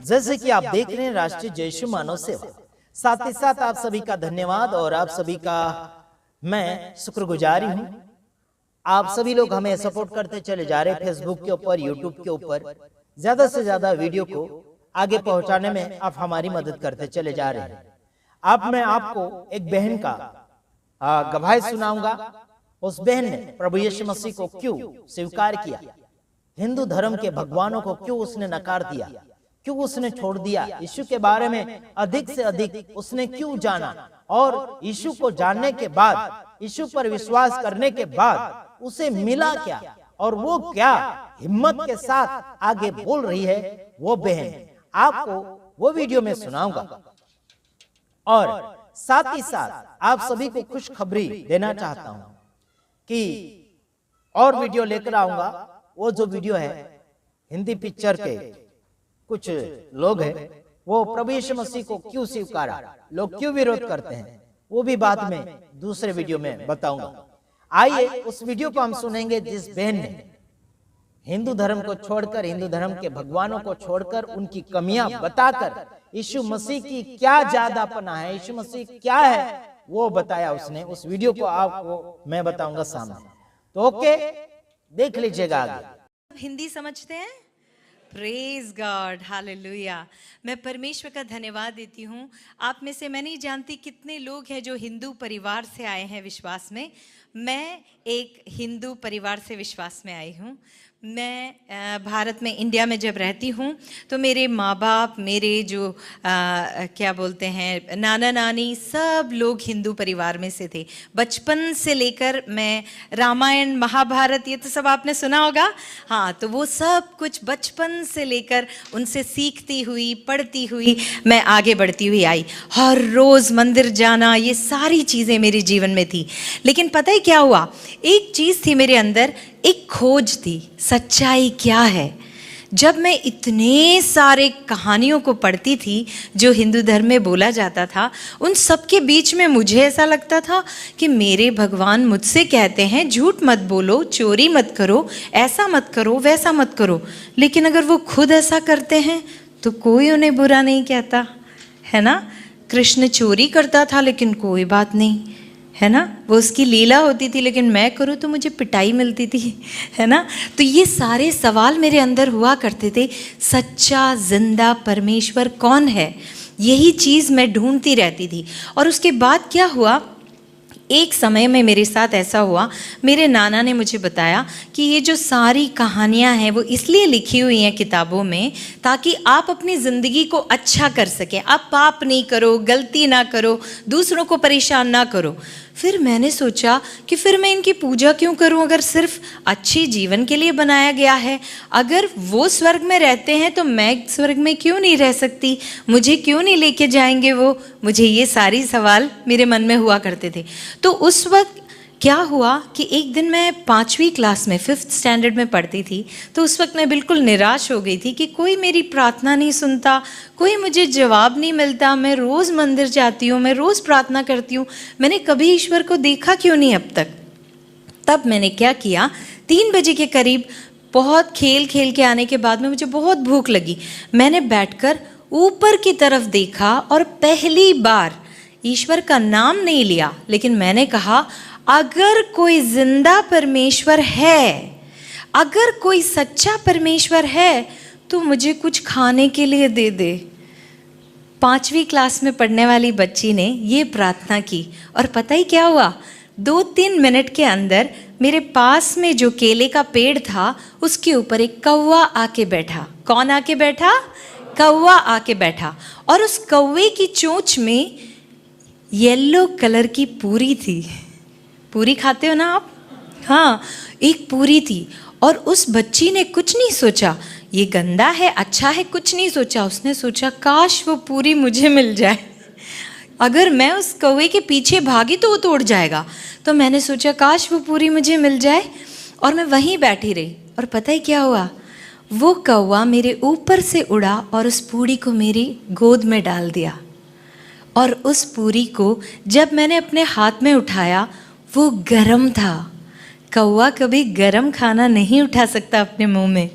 जैसे कि आप देख रहे हैं राष्ट्रीय जय यीशु मानव सेवा, साथ ही साथ आप सभी का धन्यवाद और आप सभी का मैं शुक्रगुजारी हूं। आप सभी लोग हमें सपोर्ट करते चले जा रहे हैं फेसबुक के ऊपर, यूट्यूब के ऊपर, ज्यादा से ज्यादा वीडियो को आगे पहुंचाने में आप हमारी मदद करते चले जा रहे हैं। अब मैं आपको एक बहन का गवाही सुनाऊंगा। उस बहन ने प्रभु यीशु मसीह को क्यों स्वीकार किया, हिंदू धर्म के भगवानों को क्यों उसने नकार दिया, क्यों उसने छोड़ दिया, यीशु के बारे में अधिक से अधिक उसने क्यों जाना, और यीशु को जानने के बाद, यीशु पर विश्वास करने के बाद उसे मिला क्या, और वो क्या हिम्मत के साथ आगे बोल रही है वो बहन, आपको वो वीडियो में सुनाऊंगा। और साथ ही साथ आप सभी को खुशखबरी देना चाहता हूं कि और वीडियो लेकर आऊंगा। वो जो वीडियो है हिंदी पिक्चर के कुछ लोग हैं, वो प्रभु यीशु मसीह को क्यों स्वीकारा, लोग क्यों विरोध करते हैं, वो भी बाद में दूसरे वीडियो में बताऊंगा। आइए उस वीडियो को हम सुनेंगे जिस बहन ने हिंदू धर्म को छोड़कर, हिंदू धर्म के भगवानों को छोड़कर, उनकी कमियां बताकर यीशु मसीह की क्या ज्यादापना है, यीशु मसीह क्या है वो बताया उसने। उस वीडियो को आपको मैं बताऊंगा सामने, तो ओके देख लीजिएगा आगे। हिंदी समझते हैं? Praise God, hallelujah. मैं परमेश्वर का धन्यवाद देती हूँ। आप में से मैं नहीं जानती कितने लोग हैं जो हिंदू परिवार से आए हैं विश्वास में। मैं एक हिंदू परिवार से विश्वास में आई हूँ। मैं भारत में, इंडिया में जब रहती हूँ तो मेरे माँ बाप, मेरे जो क्या बोलते हैं नाना नानी, सब लोग हिंदू परिवार में से थे। बचपन से लेकर मैं रामायण महाभारत ये तो सब आपने सुना होगा, हाँ, तो वो सब कुछ बचपन से लेकर उनसे सीखती हुई, पढ़ती हुई मैं आगे बढ़ती हुई आई। हर रोज़ मंदिर जाना, ये सारी चीज़ें मेरे जीवन में थी। लेकिन पता है क्या हुआ, एक चीज़ थी मेरे अंदर, एक खोज थी, सच्चाई क्या है। जब मैं इतने सारे कहानियों को पढ़ती थी जो हिंदू धर्म में बोला जाता था, उन सब के बीच में मुझे ऐसा लगता था कि मेरे भगवान मुझसे कहते हैं झूठ मत बोलो, चोरी मत करो, ऐसा मत करो, वैसा मत करो, लेकिन अगर वो खुद ऐसा करते हैं तो कोई उन्हें बुरा नहीं कहता, है ना। कृष्ण चोरी करता था लेकिन कोई बात नहीं, है ना, वो उसकी लीला होती थी, लेकिन मैं करूँ तो मुझे पिटाई मिलती थी, है ना। तो ये सारे सवाल मेरे अंदर हुआ करते थे। सच्चा जिंदा परमेश्वर कौन है, यही चीज़ मैं ढूंढती रहती थी। और उसके बाद क्या हुआ, एक समय में मेरे साथ ऐसा हुआ, मेरे नाना ने मुझे बताया कि ये जो सारी कहानियाँ हैं वो इसलिए लिखी हुई हैं किताबों में ताकि आप अपनी ज़िंदगी को अच्छा कर सकें, आप पाप नहीं करो, गलती ना करो, दूसरों को परेशान ना करो। फिर मैंने सोचा कि फिर मैं इनकी पूजा क्यों करूं, अगर सिर्फ अच्छी जीवन के लिए बनाया गया है। अगर वो स्वर्ग में रहते हैं तो मैं स्वर्ग में क्यों नहीं रह सकती, मुझे क्यों नहीं लेके जाएंगे वो। मुझे ये सारी सवाल मेरे मन में हुआ करते थे। तो उस वक्त क्या हुआ कि एक दिन मैं 5वीं क्लास में, 5th स्टैंडर्ड में पढ़ती थी, तो उस वक्त मैं बिल्कुल निराश हो गई थी कि कोई मेरी प्रार्थना नहीं सुनता, कोई मुझे जवाब नहीं मिलता। मैं रोज़ मंदिर जाती हूँ, मैं रोज़ प्रार्थना करती हूँ, मैंने कभी ईश्वर को देखा क्यों नहीं अब तक। तब मैंने क्या किया, 3 बजे के करीब, बहुत खेल खेल के आने के बाद में मुझे बहुत भूख लगी। मैंने बैठकर ऊपर की तरफ देखा और पहली बार ईश्वर का नाम नहीं लिया, लेकिन मैंने कहा अगर कोई जिंदा परमेश्वर है, अगर कोई सच्चा परमेश्वर है तो मुझे कुछ खाने के लिए दे दे। 5वीं क्लास में पढ़ने वाली बच्ची ने ये प्रार्थना की और पता ही क्या हुआ, 2-3 मिनट के अंदर मेरे पास में जो केले का पेड़ था उसके ऊपर एक कौवा आके बैठा। कौन आके बैठा? कौवा आके बैठा। और उस कौवे की चोंच में येलो कलर की पूरी थी। पूरी खाते हो ना आप? हाँ, एक पूरी थी। और उस बच्ची ने कुछ नहीं सोचा ये गंदा है, अच्छा है, कुछ नहीं सोचा। उसने सोचा काश वो पूरी मुझे मिल जाए, अगर मैं उस कौवे के पीछे भागी तो वो तोड़ जाएगा। तो मैंने सोचा काश वो पूरी मुझे मिल जाए, और मैं वहीं बैठी रही। और पता है क्या हुआ, वो कौवा मेरे ऊपर से उड़ा और उस पूरी को मेरी गोद में डाल दिया। और उस पूरी को जब मैंने अपने हाथ में उठाया वो गरम था। कौवा कभी गरम खाना नहीं उठा सकता अपने मुंह में।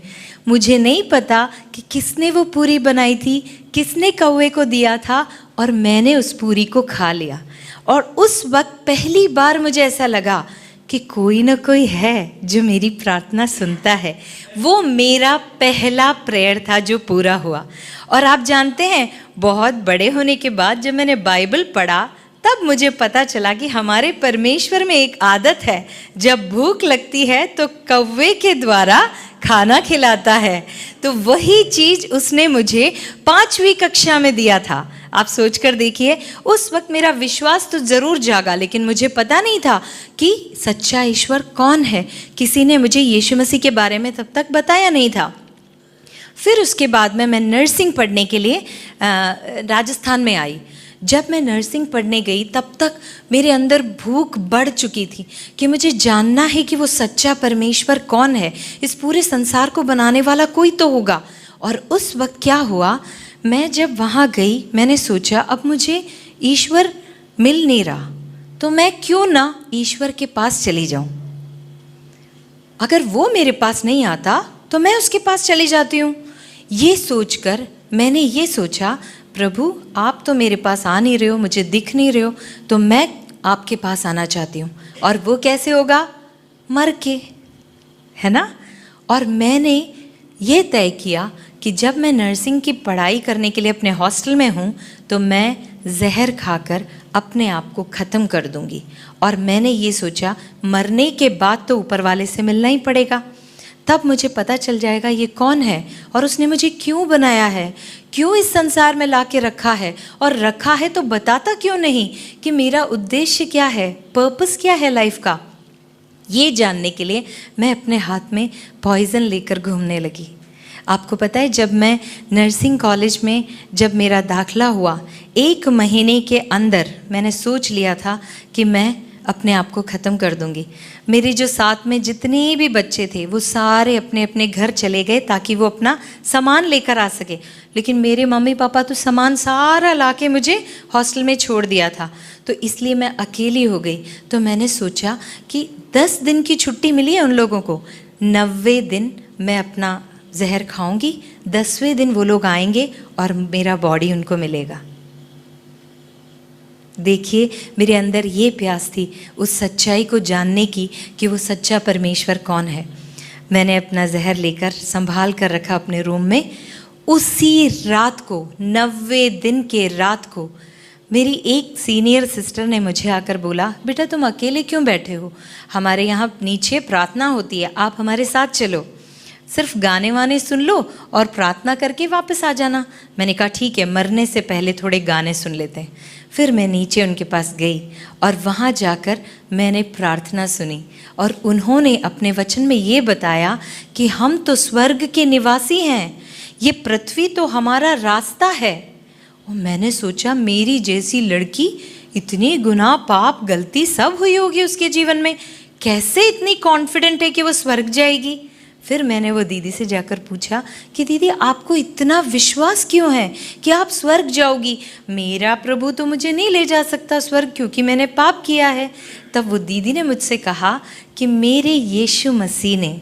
मुझे नहीं पता कि किसने वो पूरी बनाई थी, किसने कौवे को दिया था, और मैंने उस पूरी को खा लिया। और उस वक्त पहली बार मुझे ऐसा लगा कि कोई ना कोई है जो मेरी प्रार्थना सुनता है। वो मेरा पहला प्रेयर था जो पूरा हुआ। और आप जानते हैं, बहुत बड़े होने के बाद जब मैंने बाइबल पढ़ा तब मुझे पता चला कि हमारे परमेश्वर में एक आदत है, जब भूख लगती है तो कौवे के द्वारा खाना खिलाता है। तो वही चीज उसने मुझे 5वीं कक्षा में दिया था। आप सोचकर देखिए, उस वक्त मेरा विश्वास तो जरूर जागा, लेकिन मुझे पता नहीं था कि सच्चा ईश्वर कौन है। किसी ने मुझे यीशु मसीह के बारे में तब तक बताया नहीं था। फिर उसके बाद में मैं नर्सिंग पढ़ने के लिए राजस्थान में आई। जब मैं नर्सिंग पढ़ने गई तब तक मेरे अंदर भूख बढ़ चुकी थी कि मुझे जानना है कि वो सच्चा परमेश्वर कौन है। इस पूरे संसार को बनाने वाला कोई तो होगा। और उस वक्त क्या हुआ, मैं जब वहाँ गई, मैंने सोचा अब मुझे ईश्वर मिल नहीं रहा, तो मैं क्यों ना ईश्वर के पास चली जाऊँ। अगर वो मेरे पास नहीं आता तो मैं उसके पास चली जाती हूँ। ये सोचकर मैंने ये सोचा, प्रभु आप तो मेरे पास आ नहीं रहे हो, मुझे दिख नहीं रहे हो, तो मैं आपके पास आना चाहती हूँ। और वो कैसे होगा, मर के, है ना। और मैंने ये तय किया कि जब मैं नर्सिंग की पढ़ाई करने के लिए अपने हॉस्टल में हूँ तो मैं जहर खाकर अपने आप को ख़त्म कर दूँगी। और मैंने ये सोचा, मरने के बाद तो ऊपर वाले से मिलना ही पड़ेगा, तब मुझे पता चल जाएगा ये कौन है और उसने मुझे क्यों बनाया है, क्यों इस संसार में ला के रखा है, और रखा है तो बताता क्यों नहीं कि मेरा उद्देश्य क्या है, पर्पस क्या है लाइफ का। ये जानने के लिए मैं अपने हाथ में पॉइज़न लेकर घूमने लगी। आपको पता है, जब मैं नर्सिंग कॉलेज में जब मेरा दाखला हुआ, 1 महीने के अंदर मैंने सोच लिया था कि मैं अपने आप को ख़त्म कर दूंगी। मेरे जो साथ में जितने भी बच्चे थे वो सारे अपने अपने घर चले गए ताकि वो अपना सामान लेकर आ सके, लेकिन मेरे मम्मी पापा तो सामान सारा लाके मुझे हॉस्टल में छोड़ दिया था। तो इसलिए मैं अकेली हो गई। तो मैंने सोचा कि 10 दिन की छुट्टी मिली है उन लोगों को, 90 दिन मैं अपना जहर खाऊंगी, 10वें दिन वो लोग आएंगे और मेरा बॉडी उनको मिलेगा। देखिए, मेरे अंदर ये प्यास थी उस सच्चाई को जानने की कि वो सच्चा परमेश्वर कौन है। मैंने अपना जहर लेकर संभाल कर रखा अपने रूम में। उसी रात को, 90 दिन के रात को, मेरी एक सीनियर सिस्टर ने मुझे आकर बोला, बेटा तुम अकेले क्यों बैठे हो, हमारे यहाँ नीचे प्रार्थना होती है, आप हमारे साथ चलो, सिर्फ गाने वाने सुन लो और प्रार्थना करके वापस आ जाना। मैंने कहा ठीक है, मरने से पहले थोड़े गाने सुन लेते हैं। फिर मैं नीचे उनके पास गई और वहाँ जाकर मैंने प्रार्थना सुनी और उन्होंने अपने वचन में ये बताया कि हम तो स्वर्ग के निवासी हैं, ये पृथ्वी तो हमारा रास्ता है। और मैंने सोचा, मेरी जैसी लड़की, इतनी गुनाह पाप गलती सब हुई होगी उसके जीवन में, कैसे इतनी कॉन्फिडेंट है कि वो स्वर्ग जाएगी। फिर मैंने वो दीदी से जाकर पूछा कि दीदी आपको इतना विश्वास क्यों है कि आप स्वर्ग जाओगी, मेरा प्रभु तो मुझे नहीं ले जा सकता स्वर्ग क्योंकि मैंने पाप किया है। तब वो दीदी ने मुझसे कहा कि मेरे यीशु मसीह ने,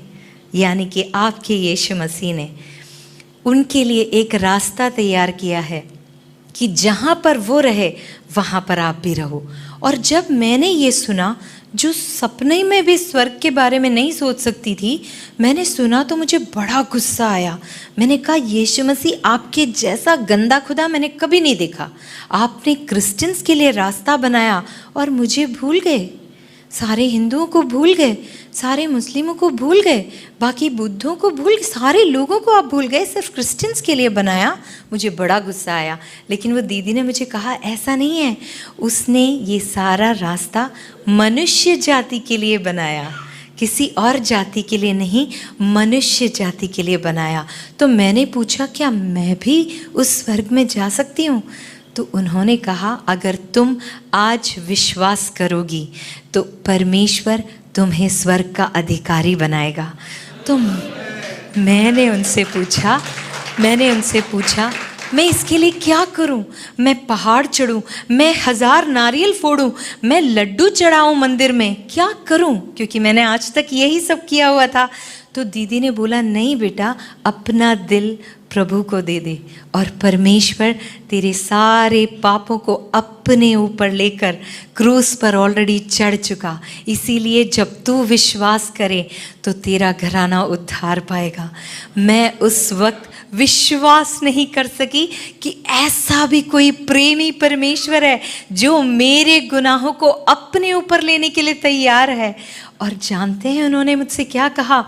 यानी कि आपके यीशु मसीह ने उनके लिए एक रास्ता तैयार किया है कि जहाँ पर वो रहे वहाँ पर आप भी रहो। और जब मैंने ये सुना, जो सपने में भी स्वर्ग के बारे में नहीं सोच सकती थी, मैंने सुना तो मुझे बड़ा गुस्सा आया। मैंने कहा, यीशु मसीह आपके जैसा गंदा खुदा मैंने कभी नहीं देखा। आपने क्रिश्चियंस के लिए रास्ता बनाया और मुझे भूल गए, सारे हिंदुओं को भूल गए, सारे मुस्लिमों को भूल गए, बाकी बुद्धों को भूल गए, सारे लोगों को आप भूल गए, सिर्फ क्रिश्चियंस के लिए बनाया। मुझे बड़ा गुस्सा आया। लेकिन वो दीदी ने मुझे कहा, ऐसा नहीं है, उसने ये सारा रास्ता मनुष्य जाति के लिए बनाया, किसी और जाति के लिए नहीं, मनुष्य जाति के लिए बनाया। तो मैंने पूछा, क्या मैं भी उस स्वर्ग में जा सकती हूँ? तो उन्होंने कहा, अगर तुम आज विश्वास करोगी तो परमेश्वर तुम्हें स्वर्ग का अधिकारी बनाएगा। तो मैंने उनसे पूछा मैं इसके लिए क्या करूं? मैं पहाड़ चढ़ूं, मैं 1000 नारियल फोड़ूं, मैं लड्डू चढ़ाऊं मंदिर में, क्या करूं? क्योंकि मैंने आज तक यही सब किया हुआ था। तो दीदी ने बोला नहीं बेटा, अपना दिल प्रभु को दे दे और परमेश्वर तेरे सारे पापों को अपने ऊपर लेकर क्रूस पर ऑलरेडी चढ़ चुका। इसीलिए जब तू विश्वास करे तो तेरा घराना उद्धार पाएगा। मैं उस वक्त विश्वास नहीं कर सकी कि ऐसा भी कोई प्रेमी परमेश्वर है जो मेरे गुनाहों को अपने ऊपर लेने के लिए तैयार है। और जानते हैं उन्होंने मुझसे क्या कहा?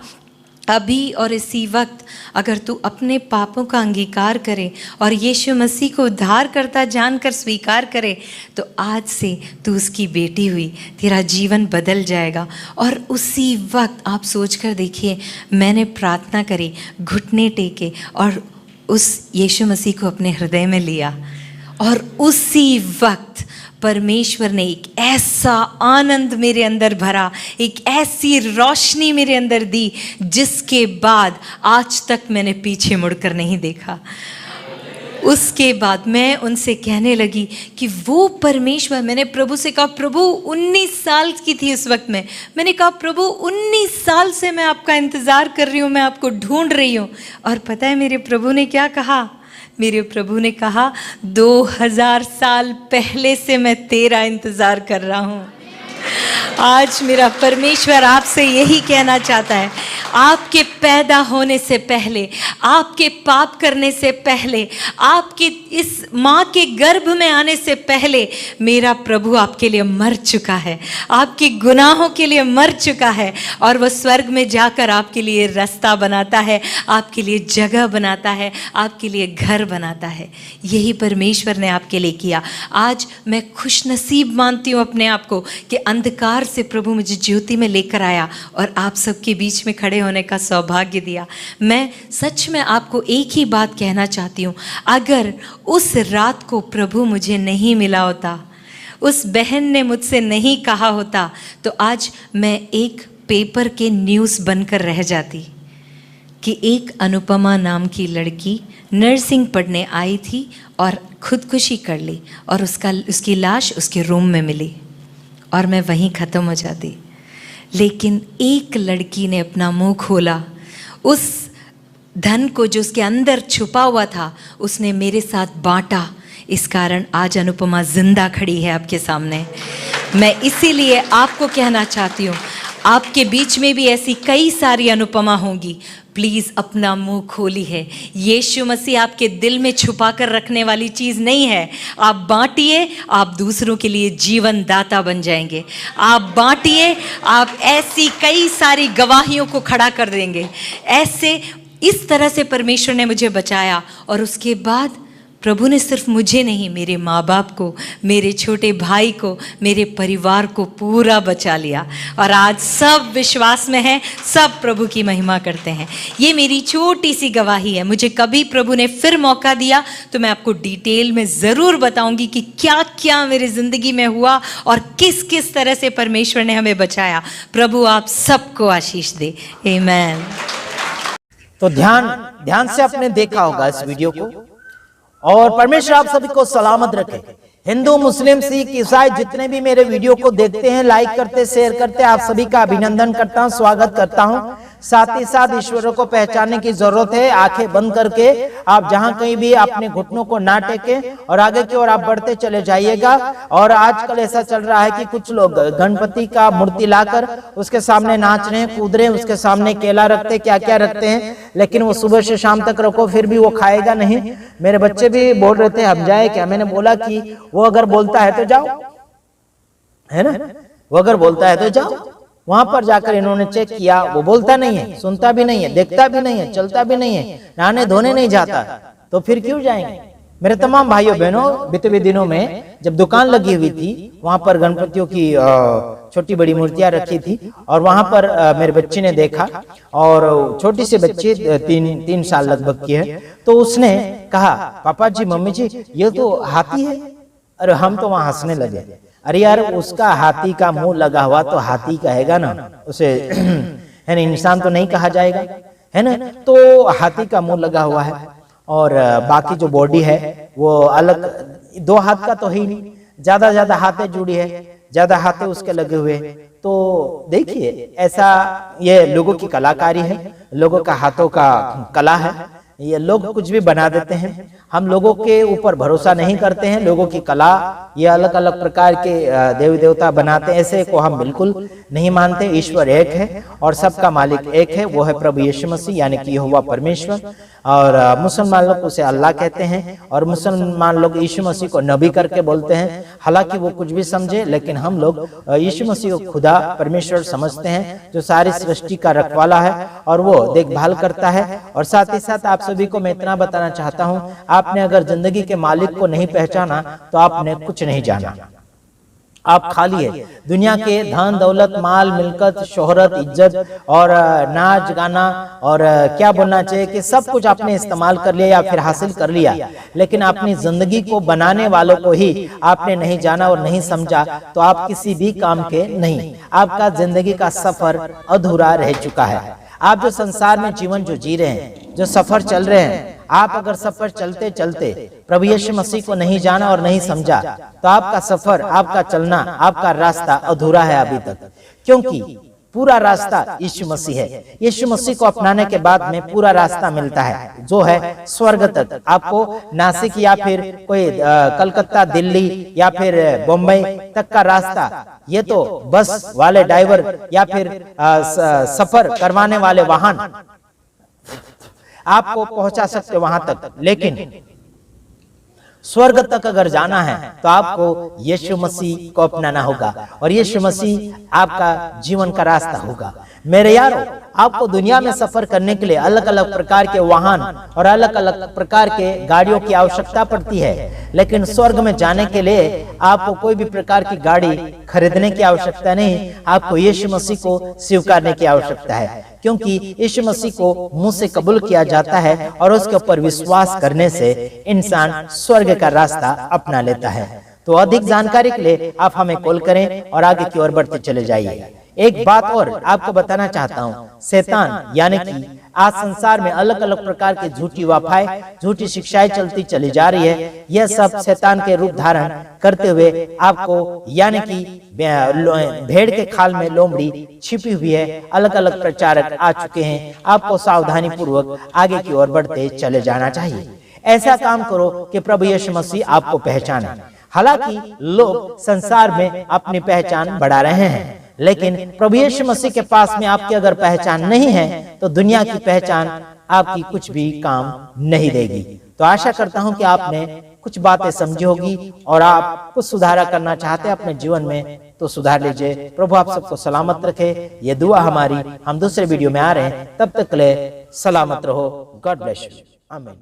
अभी और इसी वक्त अगर तू अपने पापों का अंगीकार करे और यीशु मसीह को उद्धार करता जानकर स्वीकार करे तो आज से तू उसकी बेटी हुई, तेरा जीवन बदल जाएगा। और उसी वक्त आप सोच कर देखिए, मैंने प्रार्थना करी, घुटने टेके और उस यीशु मसीह को अपने हृदय में लिया और उसी वक्त परमेश्वर ने एक ऐसा आनंद मेरे अंदर भरा, एक ऐसी रोशनी मेरे अंदर दी जिसके बाद आज तक मैंने पीछे मुड़कर नहीं देखा। उसके बाद मैं उनसे कहने लगी कि वो परमेश्वर, मैंने प्रभु से कहा, प्रभु 19 साल की थी उस वक्त में, मैंने कहा प्रभु 19 साल से मैं आपका इंतज़ार कर रही हूँ, मैं आपको ढूंढ रही हूँ। और पता है मेरे प्रभु ने क्या कहा? मेरे प्रभु ने कहा 2000 साल पहले से मैं तेरा इंतज़ार कर रहा हूँ। आज मेरा परमेश्वर आपसे यही कहना चाहता है, आपके पैदा होने से पहले, आपके पाप करने से पहले, आपके इस माँ के गर्भ में आने से पहले मेरा प्रभु आपके लिए मर चुका है, आपके गुनाहों के लिए मर चुका है। और वह स्वर्ग में जाकर आपके लिए रास्ता बनाता है, आपके लिए जगह बनाता है, आपके लिए घर बनाता है। यही परमेश्वर ने आपके लिए किया। आज मैं खुशनसीब मानती हूँ अपने आप को कि अंधकार से प्रभु मुझे ज्योति में लेकर आया और आप सबके बीच में खड़े होने का सौभाग्य दिया। मैं सच में आपको एक ही बात कहना चाहती हूँ, अगर उस रात को प्रभु मुझे नहीं मिला होता, उस बहन ने मुझसे नहीं कहा होता, तो आज मैं एक पेपर के न्यूज़ बनकर रह जाती कि एक अनुपमा नाम की लड़की नर्सिंग पढ़ने आई थी और खुदकुशी कर ली और उसकी लाश उसके रूम में मिली और मैं वहीं ख़त्म हो जाती। लेकिन एक लड़की ने अपना मुंह खोला, उस धन को जो उसके अंदर छुपा हुआ था उसने मेरे साथ बांटा। इस कारण आज अनुपमा जिंदा खड़ी है आपके सामने। मैं इसीलिए आपको कहना चाहती हूँ, आपके बीच में भी ऐसी कई सारी अनुपमा होंगी। प्लीज़ अपना मुंह खोली है। यीशु मसीह आपके दिल में छुपा कर रखने वाली चीज़ नहीं है। आप बांटिए, आप दूसरों के लिए जीवन दाता बन जाएंगे। आप बांटिए, आप ऐसी कई सारी गवाहियों को खड़ा कर देंगे। ऐसे इस तरह से परमेश्वर ने मुझे बचाया और उसके बाद प्रभु ने सिर्फ मुझे नहीं, मेरे माँ बाप को, मेरे छोटे भाई को, मेरे परिवार को पूरा बचा लिया और आज सब विश्वास में हैं, सब प्रभु की महिमा करते हैं। ये मेरी छोटी सी गवाही है। मुझे कभी प्रभु ने फिर मौका दिया तो मैं आपको डिटेल में ज़रूर बताऊंगी कि क्या क्या मेरी ज़िंदगी में हुआ और किस किस तरह से परमेश्वर ने हमें बचाया। प्रभु आप सबको आशीष दे। आमीन। तो ध्यान से आपने देखा होगा इस वीडियो को और परमेश्वर आप सभी को सलामत रखे। हिंदू, मुस्लिम, सिख, ईसाई जितने भी मेरे वीडियो को देखते हैं, लाइक करते, शेयर करते, आप सभी का अभिनंदन करता हूं, स्वागत करता हूं। साथ ही साथ ईश्वर को पहचानने की जरूरत है। आंखें बंद करके आप जहां कहीं भी अपने घुटनों को ना टेकें और आगे की ओर आप बढ़ते चले जाइएगा। और आजकल ऐसा चल रहा है कि कुछ लोग गणपति का मूर्ति लाकर उसके सामने नाच रहे हैं, कूद रहे हैं, उसके सामने केला रखते, क्या क्या रखते हैं, लेकिन वो सुबह से शाम तक रखो फिर भी वो खाएगा नहीं। मेरे बच्चे भी बोल रहे थे हम जाए क्या, मैंने बोला कि वो अगर बोलता है तो जाओ, है ना, वो अगर बोलता है तो जाओ। वहां पर जाकर इन्होंने चेक किया, वो बोलता नहीं है, सुनता भी नहीं है, देखता भी नहीं है, चलता भी नहीं है, नहाने धोने नहीं जाता, तो फिर क्यों जाएंगे। मेरे तमाम भाइयों बहनों, बीते हुए दिनों में जब दुकान लगी हुई थी, वहां पर गणपतियों की छोटी बड़ी मूर्तियां रखी थी और वहां पर मेरे बच्चे ने देखा और छोटी सी बच्ची 3 साल लगभग की है, तो उसने कहा पापा जी, मम्मी जी, ये तो हाथी है। अरे हम तो वहां हंसने लगे। अरे यार, उसका हाथी का मुंह लगा हुआ तो हाथी कहेगा ना, उसे है ना, इंसान तो नहीं कहा जाएगा, है ना। तो हाथी का मुंह लगा हुआ है और बाकी जो बॉडी है वो अलग, 2 हाथ का तो है ही नहीं, ज्यादा हाथें जुड़ी है, ज्यादा हाथे उसके लगे हुए। तो देखिए ऐसा ये लोगों की कलाकारी है, लोगों का हाथों का कला है। ये लोग कुछ भी बना देते हैं, हम लोगों के ऊपर भरोसा नहीं करते हैं। लोगों की कला, ये अलग अलग प्रकार के देवी देवता बनाते हैं, ऐसे को हम बिल्कुल नहीं मानते। ईश्वर एक है और सबका मालिक एक है, वो है प्रभु यीशु मसीह यानी कि यहोवा परमेश्वर। और मुसलमान लोग उसे अल्लाह कहते हैं और मुसलमान लोग यीशु मसीह को नबी करके बोलते हैं। हालांकि वो कुछ भी समझे, लेकिन हम लोग यीशु मसीह को खुदा परमेश्वर समझते हैं, जो सारी सृष्टि का रखवाला है और वो देखभाल करता है। और साथ ही साथ आप सभी को मैं इतना बताना चाहता हूं, आपने अगर जिंदगी के मालिक को नहीं पहचाना तो आपने कुछ नहीं जाना। आप खाली है, दुनिया के धन दौलत माल मिलकत शोहरत इज्जत और नाच गाना और क्या बोलना चाहिए कि सब कुछ आपने इस्तेमाल कर लिया या फिर हासिल कर लिया, लेकिन अपनी जिंदगी को बनाने वालों को ही आपने नहीं जाना और नहीं समझा, तो आप किसी भी काम के नहीं। आपका जिंदगी का सफर अधूरा रह चुका है। आप जो संसार में जीवन जो जी रहे हैं, जो सफर चल रहे हैं, आप अगर सफर चलते चलते प्रभु यीशु मसीह को नहीं जाना और नहीं समझा, तो आपका सफर, आपका चलना, आपका रास्ता अधूरा है अभी तक। क्योंकि पूरा रास्ता यीशु मसीह है। यीशु मसीह को अपनाने के बाद में पूरा रास्ता मिलता है, जो है स्वर्ग तक। आपको नासिक या फिर कोई कलकत्ता दिल्ली या फिर बम्बई तक का रास्ता, ये तो बस वाले ड्राइवर या फिर सफर करवाने वाले वाहन आपको पहुंचा सकते वहां तक, लेकिन स्वर्ग तक अगर जाना है तो आपको यीशु मसीह को अपनाना होगा और यीशु मसीह आपका जीवन का रास्ता होगा। मेरे यारो, आपको दुनिया में सफर करने के लिए अलग अलग प्रकार के वाहन और अलग अलग प्रकार के गाड़ियों की आवश्यकता पड़ती है, लेकिन स्वर्ग में जाने के लिए आपको कोई भी प्रकार की गाड़ी खरीदने की आवश्यकता नहीं। आपको यीशु मसीह को स्वीकारने की आवश्यकता है, क्योंकि यीशु मसीह को मुंह से कबूल किया जाता है और उसके ऊपर विश्वास करने से इंसान स्वर्ग का रास्ता अपना लेता है। तो अधिक जानकारी के लिए आप हमें कॉल करें और आगे की ओर बढ़ते चले जाइए। एक बात और आपको बताना चाहता हूँ, शैतान यानी कि आज संसार में अलग अलग प्रकार की झूठी वाफाएं, झूठी शिक्षाएं चलती चली जा रही है। यह सब शैतान के रूप धारण करते हुए आपको यानी कि भेड़ के खाल में लोमड़ी छिपी हुई है, अलग अलग प्रचारक आ चुके हैं। आपको सावधानी पूर्वक आगे की ओर बढ़ते चले जाना चाहिए। ऐसा काम करो कि प्रभु यीशु मसीह आपको पहचाने। हालांकि लोग संसार में अपनी पहचान बढ़ा रहे हैं, लेकिन प्रभु यीशु मसीह के पास में आपकी अगर पहचान नहीं है तो दुनिया की पहचान आपकी कुछ भी काम नहीं देगी। तो आशा करता हूं कि आपने कुछ बातें समझी होगी और आप कुछ सुधारा करना चाहते हैं अपने जीवन में, तो सुधार लीजिए। प्रभु आप सबको सलामत रखे, ये दुआ हमारी। हम दूसरे वीडियो में आ रहे हैं, तब तक के लिए सलामत रहो। God bless you. आमीन।